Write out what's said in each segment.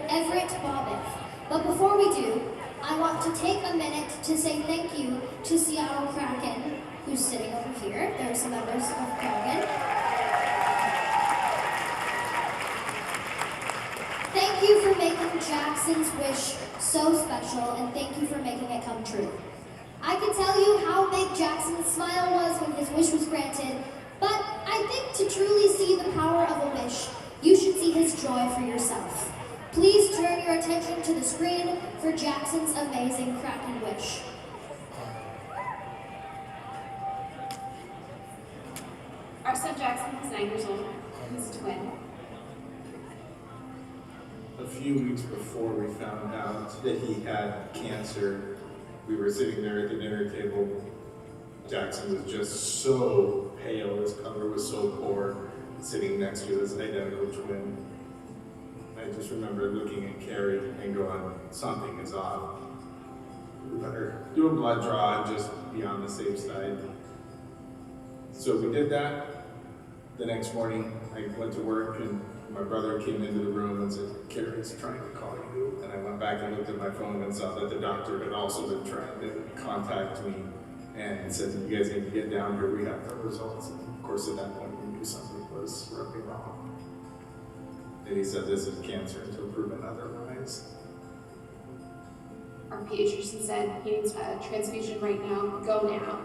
Everett Bobbeth. But before we do, I want to take a minute to say thank you to Seattle Kraken, who's sitting over here. There are some members of Kraken. Thank you for making Jackson's wish so special, and thank you for making it come true. I can tell you how big Jackson's smile was when his wish was granted, but I think to truly see the power of a wish, you should see his joy for yourself. Please turn your attention to the screen for Jackson's amazing Kraken wish. Our son Jackson is 9 years old. He's a twin. A few weeks before we found out that he had cancer, we were sitting there at the dinner table. Jackson was just so pale, his color was so poor, sitting next to his identical twin. I just remember looking at Carrie and going, something is off. We better do a blood draw and just be on the safe side. So we did that. The next morning, I went to work and my brother came into the room and said, Carrie's trying to call you. And I went back and looked at my phone and saw that the doctor had also been trying to contact me and said, you guys need to get down here, we have the results. And of course, at that point, we knew something was really wrong. And he said, this is cancer until proven otherwise. Our pediatrician said he needs a transfusion right now, go now.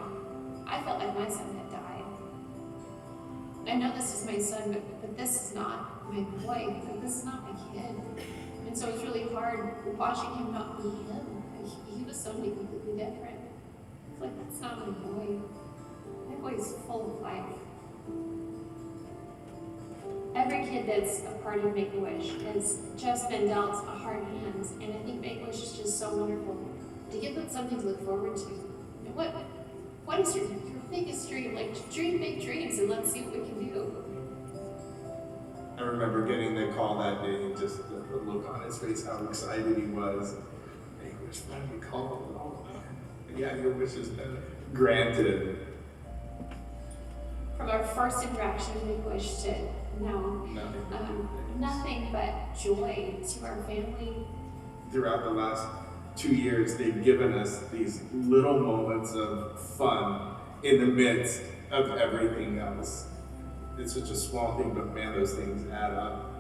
I felt like my son had died. I know this is my son, but this is not my boy. This is not my kid. And so it's really hard watching him not be him. He was somebody completely different. It's like, that's not my boy. My boy is full of life. Every kid that's a part of Make-A-Wish has just been dealt a hard hand, and I think Make-A-Wish is just so wonderful to give them something to look forward to. And what is your biggest dream? Like, dream big dreams and let's see what we can do. I remember getting the call that day and just the look on his face, how excited he was. Make-A-Wish finally called. Oh, man. Yeah, your wish has been granted. From our first interaction with Make-A-Wish to now, nothing but joy to our family. Throughout the last 2 years, they've given us these little moments of fun in the midst of everything else. It's such a small thing, but man, those things add up.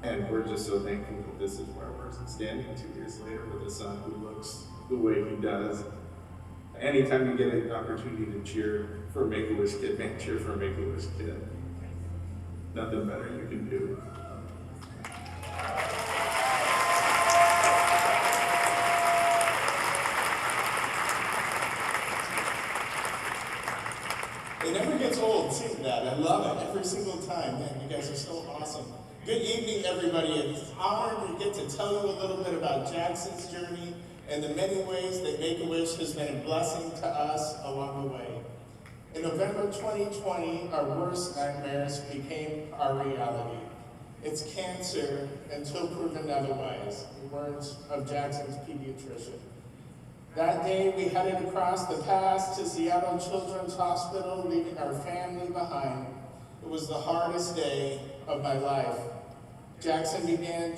And we're just so thankful that this is where we're standing 2 years later with a son who looks the way he does. Anytime you get an opportunity to cheer for a Make-A-Wish kid, man, cheer for a Make-A-Wish kid. Nothing better you can do. It never gets old seeing that. I love it every single time. Man, you guys are so awesome. Good evening, everybody. It's an honor to get to tell you a little bit about Jackson's journey and the many ways that Make-A-Wish has been a blessing to us along the way. In November 2020, our worst nightmares became our reality. It's cancer until proven otherwise, in words of Jackson's pediatrician. That day, we headed across the pass to Seattle Children's Hospital, leaving our family behind. It was the hardest day of my life. Jackson began